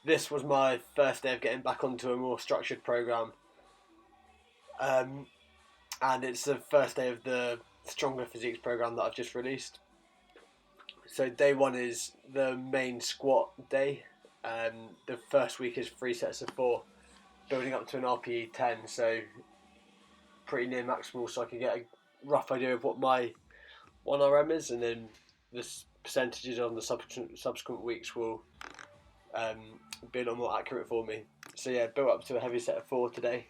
This was my first day of getting back onto a more structured program, um, and it's the first day of the Stronger Physiques program that I've just released. So day one is the main squat day. The first week is 3 sets of 4, building up to an RPE 10, so pretty near maximal, so I can get a rough idea of what my 1RM is, and then the percentages on the subsequent weeks will be a lot more accurate for me. So yeah, built up to a heavy set of 4 today.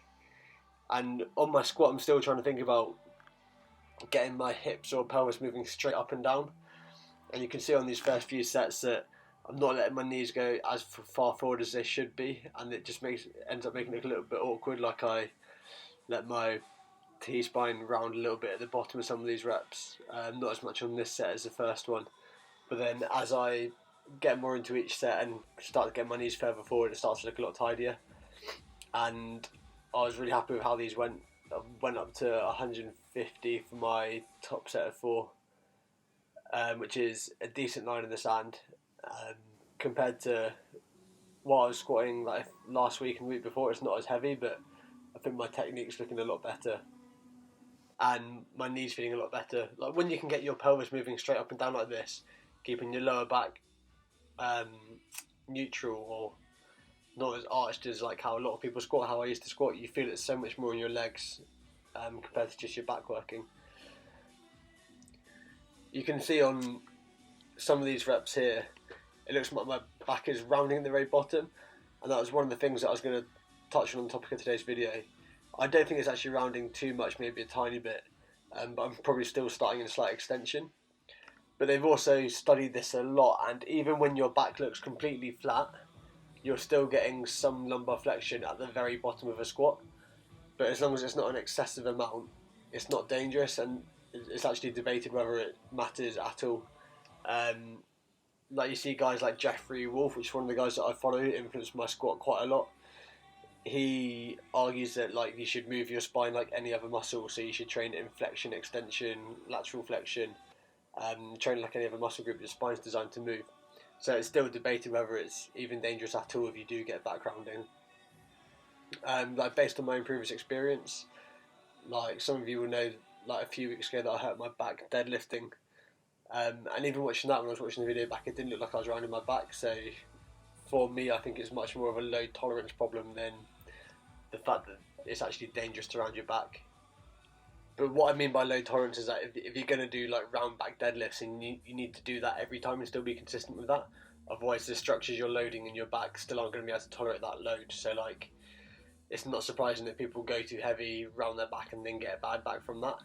And on my squat, I'm still trying to think about getting my hips or pelvis moving straight up and down. And you can see on these first few sets that I'm not letting my knees go as far forward as they should be, and it just ends up making it a little bit awkward. Like I let my T-spine round a little bit at the bottom of some of these reps. Not as much on this set as the first one, but then as I get more into each set and start to get my knees further forward, it starts to look a lot tidier. And I was really happy with how these went. I went up to 150 for my top set of 4, which is a decent line in the sand, compared to what I was squatting like last week and the week before. It's not as heavy, but I think my technique's looking a lot better, and my knees feeling a lot better. Like when you can get your pelvis moving straight up and down like this, keeping your lower back neutral or not as arched as like how a lot of people squat, how I used to squat, you feel it so much more in your legs compared to just your back working. You can see on some of these reps here, it looks like my back is rounding at the very bottom, and that was one of the things that I was going to touch on the topic of today's video. I don't think it's actually rounding too much, maybe a tiny bit, but I'm probably still starting in a slight extension. But they've also studied this a lot, and even when your back looks completely flat, you're still getting some lumbar flexion at the very bottom of a squat. But as long as it's not an excessive amount, it's not dangerous, and it's actually debated whether it matters at all. Like you see guys like Jeffrey Wolf, which is one of the guys that I follow, who influenced my squat quite a lot. He argues that like you should move your spine like any other muscle, so you should train it in flexion, extension, lateral flexion, train like any other muscle group. Your spine's designed to move. So it's still debated whether it's even dangerous at all if you do get back rounding. Like based on my own previous experience, like some of you will know, like a few weeks ago that I hurt my back deadlifting, and even watching that when I was watching the video back, it didn't look like I was rounding my back. So for me, I think it's much more of a load tolerance problem than the fact that it's actually dangerous to round your back. But what I mean by low tolerance is that if you're going to do like round back deadlifts, and you need to do that every time and still be consistent with that. Otherwise, the structures you're loading in your back still aren't going to be able to tolerate that load. So like, it's not surprising that people go too heavy, round their back, and then get a bad back from that.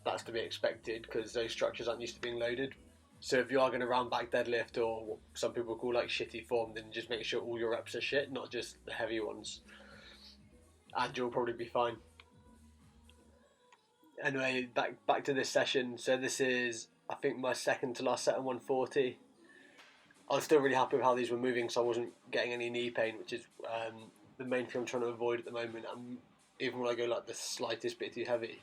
That's to be expected because those structures aren't used to being loaded. So if you are going to round back deadlift, or what some people call like shitty form, then just make sure all your reps are shit, not just the heavy ones, and you'll probably be fine. Anyway, back to this session. So this is, I think, my second to last set on 140. I was still really happy with how these were moving, so I wasn't getting any knee pain, which is the main thing I'm trying to avoid at the moment. Even when I go like the slightest bit too heavy,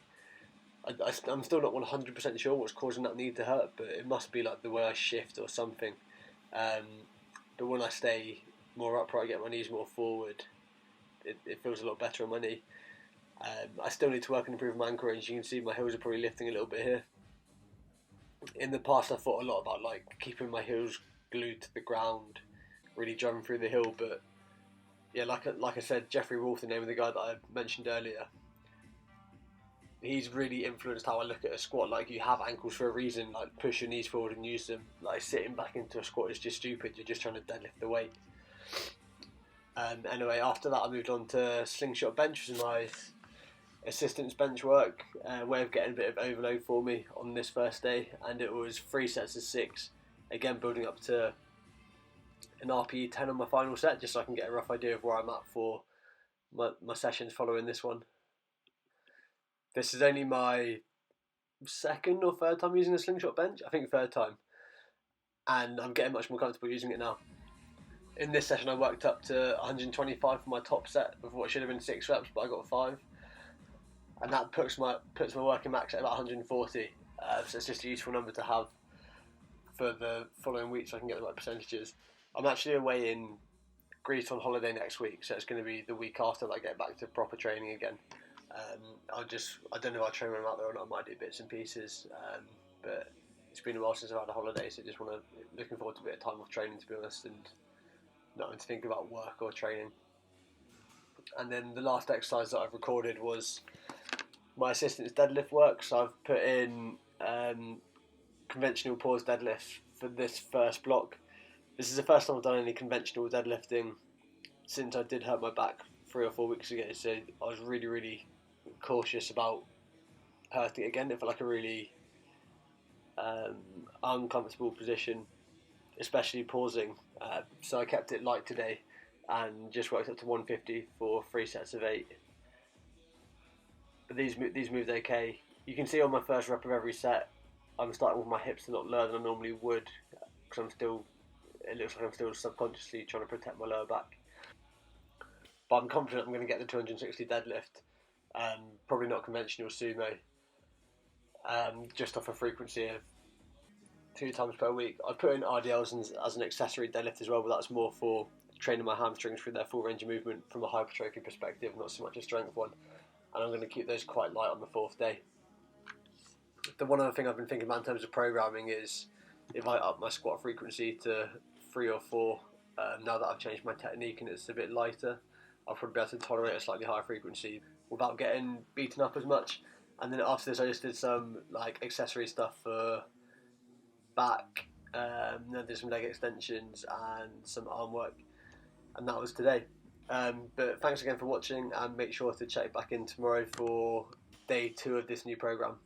I'm still not 100% sure what's causing that knee to hurt, but it must be like the way I shift or something. But when I stay more upright, get my knees more forward, it feels a lot better on my knee. I still need to work and improve my ankle range. You can see my heels are probably lifting a little bit here. In the past, I thought a lot about like keeping my heels glued to the ground, really driving through the hill. But yeah, like I said, Jeffrey Wolf, the name of the guy that I mentioned earlier, he's really influenced how I look at a squat. Like, you have ankles for a reason. Like, push your knees forward and use them. Like, sitting back into a squat is just stupid. You're just trying to deadlift the weight. Anyway, after that, I moved on to slingshot bench, which is my assistance bench work, way of getting a bit of overload for me on this first day, and it was 3 sets of 6, again building up to an RPE 10 on my final set, just so I can get a rough idea of where I'm at for my sessions following this one. This is only my second or third time using a slingshot bench, I think third time, and I'm getting much more comfortable using it now. In this session I worked up to 125 for my top set of what should have been 6 reps, but I got 5. And that puts my working max at about 140. So it's just a useful number to have for the following week, so I can get the right percentages. I'm actually away in Greece on holiday next week, so it's going to be the week after that I get back to proper training again. I don't know if I'll train when I'm out there or not. I might do bits and pieces, but it's been a while since I've had a holiday, so looking forward to a bit of time off training, to be honest, and not having to think about work or training. And then the last exercise that I've recorded was my assistant's deadlift work. So I've put in conventional pause deadlift for this first block. This is the first time I've done any conventional deadlifting since I did hurt my back 3 or 4 weeks ago. So I was really, really cautious about hurting it again. It felt like a really uncomfortable position, especially pausing. So I kept it light today and just worked up to 150 for 3 sets of 8. But these moved okay. You can see on my first rep of every set, I'm starting with my hips a lot lower than I normally would, because it looks like I'm still subconsciously trying to protect my lower back. But I'm confident I'm going to get the 260 deadlift. Probably not conventional sumo. Just off a frequency of 2 times per week. I put in RDLs as an accessory deadlift as well, but that's more for training my hamstrings through their full range of movement from a hypertrophy perspective, not so much a strength one. And I'm going to keep those quite light on the 4th day. The one other thing I've been thinking about in terms of programming is if I up my squat frequency to 3 or 4, now that I've changed my technique and it's a bit lighter, I'll probably be able to tolerate a slightly higher frequency without getting beaten up as much. And then after this, I just did some accessory stuff for back. Then did some leg extensions and some arm work, and that was today. But thanks again for watching, and make sure to check back in tomorrow for day 2 of this new program.